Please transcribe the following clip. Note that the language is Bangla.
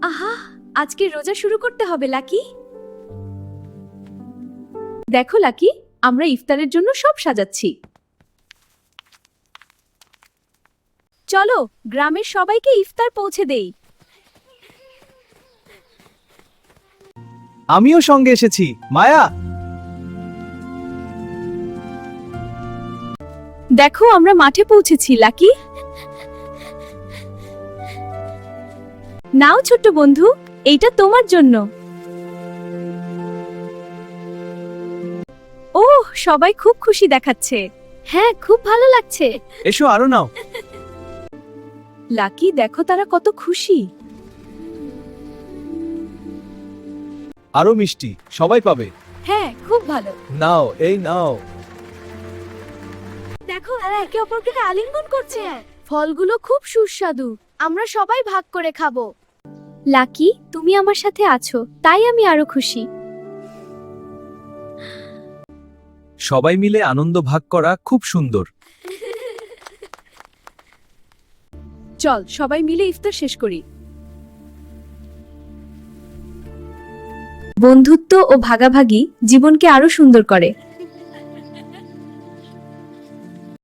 আহা, আজকে রোজা শুরু করতে হবে লাকি। দেখো লাকি, আমরা ইফতারের জন্য সব সাজাচ্ছি। চলো, গ্রামের সবাইকে ইফতার পৌঁছে দেই। আমিও সঙ্গে এসেছি। মায়া, দেখো আমরা মাঠে পৌঁছেছি লাকি। নাও ছোট্ট বন্ধু, এইটা তোমার জন্য। ওহ, সবাই খুব খুশি দেখাচ্ছে। হ্যাঁ, খুব ভালো লাগছে। এসো আরো নাও। লাকি, দেখো তারা কত খুশি। আরো মিষ্টি সবাই পাবে। হ্যাঁ, খুব ভালো। নাও, এই নাও। দেখো তারা একে অপরকে আলিঙ্গন করছে। ফলগুলো খুব সুস্বাদু, আমরা সবাই ভাগ করে খাবো। লাকি, তুমি আমার সাথে আছো, তাই আমি আরো খুশি। সবাই মিলে আনন্দ ভাগ করা খুব সুন্দর। চল সবাই মিলে ইফতার শেষ করি। বন্ধুত্ব ও ভাগাভাগি জীবনকে আরো সুন্দর করে।